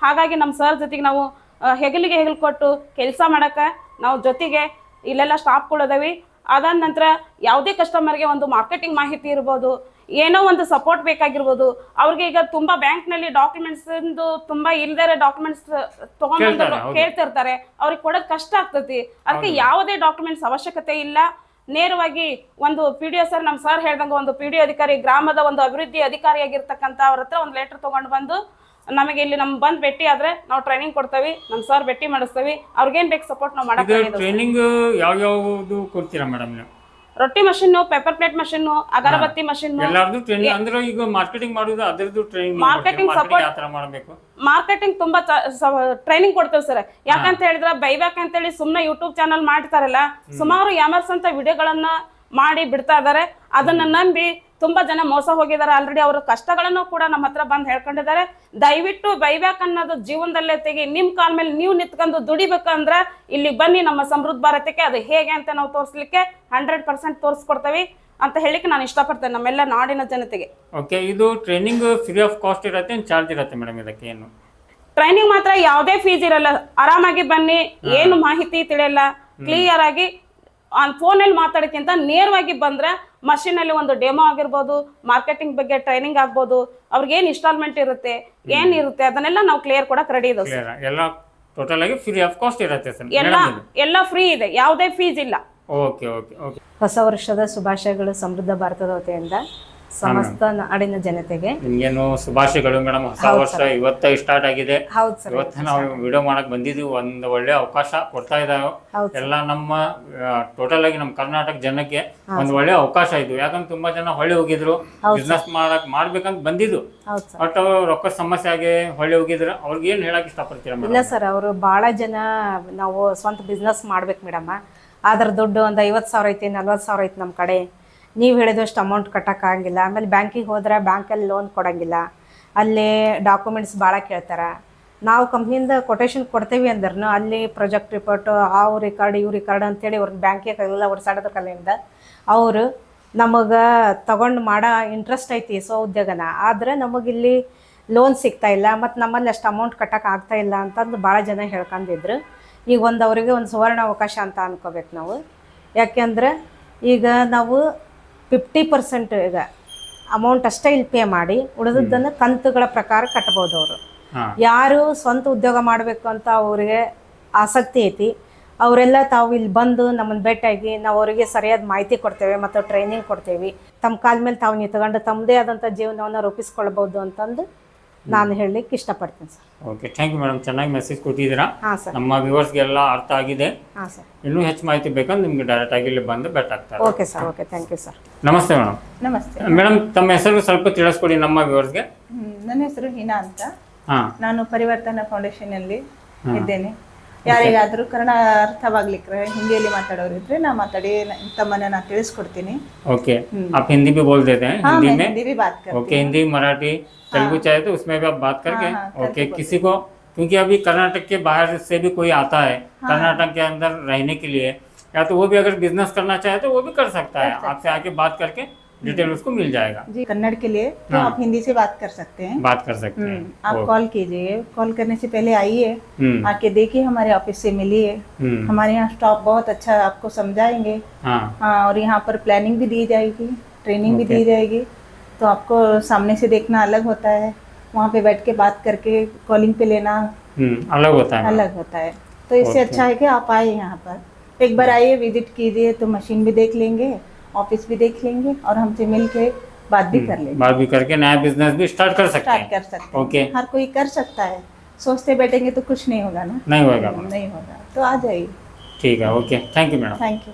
ಹಾಗಾಗಿ ನಮ್ಮ ಸರ್ ಜೊತೆಗೆ ನಾವು ಹೆಗಲಿಗೆ ಹೆಗಲು ಕೊಟ್ಟು ಕೆಲಸ ಮಾಡೋಕ್ಕೆ ನಾವು ಜೊತೆಗೆ ಇಲ್ಲೆಲ್ಲ ಸ್ಟಾಫ್ಗಳಿದಾವೆ. ಅದಾದ ನಂತರ ಯಾವುದೇ ಕಸ್ಟಮರ್ಗೆ ಒಂದು ಮಾರ್ಕೆಟಿಂಗ್ ಮಾಹಿತಿ ಇರ್ಬೋದು, ಏನೋ ಒಂದು ಸಪೋರ್ಟ್ ಬೇಕಾಗಿರ್ಬೋದು. ಅವ್ರಿಗೆ ಈಗ ತುಂಬ ಬ್ಯಾಂಕ್ನಲ್ಲಿ ಡಾಕ್ಯುಮೆಂಟ್ಸ್ ತುಂಬ ಇಲ್ದೇ ಡಾಕ್ಯುಮೆಂಟ್ಸ್ ತೊಗೊಂಡ್ಬಂದು ಕೇಳ್ತಿರ್ತಾರೆ, ಅವ್ರಿಗೆ ಕೊಡೋದು ಕಷ್ಟ ಆಗ್ತೈತಿ. ಅದಕ್ಕೆ ಯಾವುದೇ ಡಾಕ್ಯುಮೆಂಟ್ಸ್ ಅವಶ್ಯಕತೆ ಇಲ್ಲ. ನೇರವಾಗಿ ಒಂದು PDO ಸರ್, ನಮ್ಮ ಸರ್ ಹೇಳ್ದಂಗೆ ಒಂದು PDO ಅಧಿಕಾರಿ, ಗ್ರಾಮದ ಒಂದು ಅಭಿವೃದ್ಧಿ ಅಧಿಕಾರಿಯಾಗಿರ್ತಕ್ಕಂಥ ಅವ್ರ ಹತ್ರ ಒಂದು ಲೆಟರ್ ತೊಗೊಂಡು ಬಂದು ನಮಗೆ ಇಲ್ಲಿ ನಮ್ಗೆ ಬಂದು ಭೇಟಿ ಆದ್ರೆ ನಾವು ಟ್ರೈನಿಂಗ್ ಕೊಡ್ತೇವೆ, ನಮ್ಮ ಸರ್ ಭೇಟಿ ಮಾಡಿಸ್ತೀವಿ. ಅವ್ರಿಗೇನು ಬೇಕು ಸಪೋರ್ಟ್ ನಾವು ಮಾಡಕ್ಕೆ. ಟ್ರೈನಿಂಗ್ ಯಾವ್ಯಾವುದು ಕೊಡ್ತೀರಾ ಮೇಡಮ್ ನೀವು? ರೊಟ್ಟಿ ಮಷಿನ್, ಪೇಪರ್ ಪ್ಲೇಟ್ ಮಷಿನ್, ಅಗರಬತ್ತಿ ಮಷಿನ್, ಎಲ್ಲಾರ್ದು ಟ್ರೈನಿಂಗ್. ಅಂದ್ರೆ ಈಗ ಮಾರ್ಕೆಟಿಂಗ್ ಮಾಡೋದು ಅದರದ್ದು ಟ್ರೈನಿಂಗ್, ಮಾರ್ಕೆಟಿಂಗ್ ಸಪೋರ್ಟ್ ಯಾವ ತರ ಮಾಡಬೇಕು, ಮಾರ್ಕೆಟಿಂಗ್ ತುಂಬಾ ಟ್ರೈನಿಂಗ್ ಕೊಡ್ತೇವೆ ಸರ್. ಯಾಕಂತ ಹೇಳಿದ್ರೆ ಬೈಬ್ಯಾಕ್ ಅಂತೇಳಿ ಸುಮ್ಮನೆ ಯೂಟ್ಯೂಬ್ ಚಾನಲ್ ಮಾಡ್ತಾರಲ್ಲ, ಸುಮಾರು ಯಾಮರ್ಸ್ ಅಂತ ವಿಡಿಯೋಗಳನ್ನ ಮಾಡಿ ಬಿಡ್ತಾ ಇದಾರೆ. ಅದನ್ನ ನಂಬಿ ತುಂಬಾ ಜನ ಮೋಸ ಹೋಗಿದ್ದಾರೆ ಆಲ್ರೆಡಿ. ಅವ್ರ ಕಷ್ಟಗಳನ್ನು ಕೂಡ ನಮ್ಮ ಹತ್ರ ಬಂದು ಹೇಳ್ಕೊಂಡಿದ್ದಾರೆ. ದಯವಿಟ್ಟು ಬೈಬ್ಯಾಕ್ ಅನ್ನೋದು ಜೀವನದಲ್ಲೇ ತೆಗಿ. ನಿಮ್ ಕಾಲ್ ಮೇಲೆ ನೀವು ನಿಂತ್ಕೊಂಡು ದುಡಿಬೇಕಂದ್ರೆ ಇಲ್ಲಿ ಬನ್ನಿ ನಮ್ಮ ಸಮೃದ್ಧ ಭಾರತಕ್ಕೆ. ಅದು ಹೇಗೆ ಅಂತ ನಾವು ತೋರಿಸ್ಲಿಕ್ಕೆ 100% ತೋರಿಸ್ಕೊಡ್ತೇವೆ ಅಂತ ಹೇಳಿಕ್ಕೆ ನಾನು ಇಷ್ಟಪಡ್ತೇನೆ ನಮ್ಮೆಲ್ಲ ನಾಡಿನ ಜನತೆಗೆ. ಓಕೆ, ಇದು ಟ್ರೈನಿಂಗ್ ಫ್ರೀ ಆಫ್ ಕಾಸ್ಟ್ ಇರುತ್ತೆ, ಚಾರ್ಜ್ ಇರುತ್ತೆ ಮೇಡಮ್ ಇದಕ್ಕೆ? ಏನು ಟ್ರೈನಿಂಗ್ ಮಾತ್ರ ಯಾವುದೇ ಫೀಸ್ ಇರಲ್ಲ. ಆರಾಮಾಗಿ ಬನ್ನಿ, ಏನು ಮಾಹಿತಿ ತಿಳಿಯಲ್ಲ, ಕ್ಲಿಯರ್ ಆಗಿ ಫೋನಲ್ಲಿ ಮಾತಾಡೋಕ್ಕಿಂತ ನೇರವಾಗಿ ಬಂದ್ರೆ ಮಷೀನ್ ಅಲ್ಲಿ ಒಂದು ಡೆಮೋ ಆಗಿರ್ಬೋದು, ಮಾರ್ಕೆಟಿಂಗ್ ಬಗ್ಗೆ ಟ್ರೈನಿಂಗ್ ಆಗ್ಬೋದು, ಅವ್ರಿಗೆ ಏನ್ ಇನ್ಸ್ಟಾಲ್ಮೆಂಟ್ ಇರುತ್ತೆ, ಏನಿರುತ್ತೆ ಅದನ್ನೆಲ್ಲ ನಾವು ಕ್ಲಿಯರ್ ಕೊಡಕ್ ರೆಡಿ ಇದೆ. ಎಲ್ಲ ಟೋಟಲ್ ಆಗಿ ಫ್ರೀ ಆಫ್ ಕಾಸ್ಟ್ ಇರುತ್ತೆ ಸರ್? ಎಲ್ಲ ಫ್ರೀ ಇದೆ, ಯಾವುದೇ ಫೀಸ್ ಇಲ್ಲ. Okay okay okay. ಹೊಸ ವರ್ಷದ ಶುಭಾಶಯಗಳು ಸಮೃದ್ಧ ಭಾರತದ ವತಿಯಿಂದ ಸಮಸ್ತ ನಾಡಿನ ಜನತೆಗೆ. ನಿಮ್ಗೇನು ಶುಭಾಶಯಗಳು ಮೇಡಮ್. ಹೊಸ ವರ್ಷ ಇವತ್ತ ಸ್ಟಾರ್ಟ್ ಆಗಿದೆ. ಹೌದು ಸರ್. ಇವತ್ತು ನಾವು ವಿಡಿಯೋ ಮಾಡಕ್ ಬಂದಿದ್ವಿ, ಒಂದು ಒಳ್ಳೆ ಅವಕಾಶ ಕೊಡ್ತಾ ಇದ್ದಾವೆ ಎಲ್ಲ ನಮ್ಮ ಟೋಟಲ್ ಆಗಿ ನಮ್ಮ ಕರ್ನಾಟಕ ಜನಕ್ಕೆ ಒಂದು ಒಳ್ಳೆ ಅವಕಾಶ ಇದು. ಯಾಕಂದ್ರೆ ತುಂಬಾ ಜನ ಹೊಳ್ಳಿ ಹೋಗಿದ್ರು, ಬಿಸ್ನೆಸ್ ಮಾಡ್ಬೇಕಂತ ಬಂದಿದ್ದು, ಬಟ್ ರೊಕ್ಕ ಸಮಸ್ಯೆ ಆಗಿ ಹೊಳ್ಳಿ ಹೋಗಿದ್ರು. ಅವ್ರಿಗೆ ಏನ್ ಹೇಳಕ್ ಇಷ್ಟಪಡ್ತೀರಾ? ಇಲ್ಲ ಸರ್, ಅವರು ಬಹಳ ಜನ ನಾವು ಸ್ವಂತ ಬಿಸ್ನೆಸ್ ಮಾಡ್ಬೇಕು ಮೇಡಮ್, ಆದ್ರ ದುಡ್ಡು ಒಂದು 50,000 ಐತಿ, 40,000 ಐತಿ ನಮ್ಮ ಕಡೆ, ನೀವು ಹೇಳಿದಷ್ಟು ಅಮೌಂಟ್ ಕಟ್ಟೋಕ್ಕಾಗಿಲ್ಲ. ಆಮೇಲೆ ಬ್ಯಾಂಕಿಗೆ ಹೋದ್ರೆ ಬ್ಯಾಂಕಲ್ಲಿ ಲೋನ್ ಕೊಡೋಂಗಿಲ್ಲ, ಅಲ್ಲಿ ಡಾಕ್ಯುಮೆಂಟ್ಸ್ ಭಾಳ ಕೇಳ್ತಾರೆ. ನಾವು ಕಂಪ್ನಿಯಿಂದ ಕೊಟೇಶನ್ ಕೊಡ್ತೇವೆ ಅಂದ್ರೂ ಅಲ್ಲಿ ಪ್ರೊಜೆಕ್ಟ್ ರಿಪೋರ್ಟು, ಅವು ರಿಕಾರ್ಡ್ ಇವು ರಿಕಾರ್ಡ್ ಅಂತೇಳಿ ಅವ್ರ ಬ್ಯಾಂಕಿಗೆ ಎಲ್ಲ ಹೊಡ್ಸಾಡೋದ್ರ ಕಲೆಯಿಂದ ಅವರು ನಮಗೆ ತಗೊಂಡು ಮಾಡೋ ಇಂಟ್ರೆಸ್ಟ್ ಐತಿ ಉದ್ಯೋಗನ, ಆದರೆ ನಮಗಿಲ್ಲಿ ಲೋನ್ ಸಿಗ್ತಾ ಇಲ್ಲ ಮತ್ತು ನಮ್ಮಲ್ಲಿ ಅಷ್ಟು ಅಮೌಂಟ್ ಕಟ್ಟೋಕೆ ಆಗ್ತಾ ಇಲ್ಲ ಅಂತಂದು ಭಾಳ ಜನ ಹೇಳ್ಕೊಂಡಿದ್ರು. ಈಗ ಅವರಿಗೆ ಒಂದು ಸುವರ್ಣ ಅವಕಾಶ ಅಂತ ಅನ್ಕೋಬೇಕು ನಾವು. ಯಾಕೆಂದ್ರೆ ಈಗ ನಾವು 50% ಈಗ ಅಮೌಂಟ್ ಅಷ್ಟೇ ಇಲ್ಲಿ ಪೇ ಮಾಡಿ ಉಳಿದದ್ದನ್ನು ಕಂತುಗಳ ಪ್ರಕಾರ ಕಟ್ಬೋದು. ಅವರು ಯಾರು ಸ್ವಂತ ಉದ್ಯೋಗ ಮಾಡಬೇಕು ಅಂತ ಅವರಿಗೆ ಆಸಕ್ತಿ ಐತಿ ಅವರೆಲ್ಲ ತಾವು ಇಲ್ಲಿ ಬಂದು ನಮ್ಮನ್ನು ಭೇಟಿಯಾಗಿ ನಾವು ಅವರಿಗೆ ಸರಿಯಾದ ಮಾಹಿತಿ ಕೊಡ್ತೇವೆ ಮತ್ತು ಟ್ರೈನಿಂಗ್ ಕೊಡ್ತೇವೆ. ತಮ್ಮ ಕಾಲ ಮೇಲೆ ತಾವು ನಿಂತ್ಕೊಂಡು ತಮ್ಮದೇ ಆದಂಥ ಜೀವನವನ್ನು ರೂಪಿಸ್ಕೊಳ್ಬೋದು ಅಂತಂದು ನಾನು ಹೇಳಲಿಕ್ಕೆ ಇಷ್ಟಪಡ್ತೀನಿ sir. Okay, thank you madam. ಚೆನ್ನಾಗಿ ಮೆಸೇಜ್ ಕೊಟ್ಟಿದ್ದೀರಾ. ಹಾಂ ಸರ್. ನಮ್ಮ ವ್ಯೂವರ್ಸ್ಗೆಲ್ಲ ಅರ್ಥ ಆಗಿದೆ. ಹಾಂ ಸರ್. ಇನ್ನೂ ಹೆಚ್ಚು ಮಾಹಿತಿ ಬೇಕಂದ್ರೆ ನಿಮ್ಗೆ ಡೈರೆಕ್ಟ್ ಆಗಿ ಇಲ್ಲಿ ಬಂದು ಭೇಟಿ ಆಗ್ತಾರೆ. Okay sir. Okay, thank you sir. ನಮಸ್ತೆ ಮೇಡಮ್. ನಮಸ್ತೆ ಮೇಡಮ್, ತಮ್ಮ ಹೆಸರು ಸ್ವಲ್ಪ ತಿಳಿಸ್ಕೊಡಿ ನಮ್ಮ ವ್ಯೂವರ್ಸ್ಗೆ. ನನ್ನ ಹೆಸರು ಹೀನಾ ಅಂತ. ಹಾಂ, ನಾನು ಪರಿವರ್ತನಾ ಫೌಂಡೇಶನ್ ಅಲ್ಲಿ ಇದ್ದೇನೆ. ಯಾರಿಗಾದ್ರೂ ಕನ್ನಡ ಅರ್ಥವಾಗ್ಲಿಕ್ಕೆ ಹಿಂದಿಯಲ್ಲಿ ಮಾತಾಡೋರು ಇದ್ರೆ ನಾ ಮಾತಾಡಿ ತಮ್ಮನ್ನ ನಾ ತಿಳಿಸ್ಕೊಡ್ತೀನಿ. ओके, आप हिंदी भी बोल देते हैं? हाँ, हिंदी मैं में हिंदी भी बात करती ओके, हिंदी मराठी तेलुगु चाहे तो उसमें भी आप बात करके ओके किसी को, क्योंकि अभी कर्नाटक के बाहर से भी कोई आता है कर्नाटक के अंदर रहने के लिए, या तो वो भी अगर बिजनेस करना चाहे तो वो भी कर सकता है. आपसे आके बात करके डिटेल उसको मिल जाएगा. जी, कन्नड़ के लिए तो आप हिंदी से बात कर सकते हैं. बात कर सकते हैं. आप कॉल कीजिए. कॉल करने से पहले आइए, आके देखिए, हमारे ऑफिस से मिलिए. हमारे यहाँ स्टाफ बहुत अच्छा आपको समझाएंगे. हाँ, और यहाँ पर प्लानिंग भी दी जाएगी, ट्रेनिंग भी दी जाएगी. तो आपको सामने से देखना अलग होता है, वहाँ पे बैठ के बात करके कॉलिंग पे लेना अलग होता है. अलग होता है. तो इससे अच्छा है कि आप आए यहाँ पर, एक बार आइए, विजिट कीजिए, तो मशीन भी देख लेंगे, ऑफिस भी देख लेंगे और हमसे मिल के बात भी कर लेंगे. बात भी करके नया बिजनेस भी स्टार्ट कर सकते हैं. कर सकते हैं. ओके, हर कोई कर सकता है. सोचते बैठेंगे तो कुछ नहीं होगा ना. नहीं होगा. नहीं होगा. तो आ जाइए. ठीक है. Okay, thank you madam. Thank you.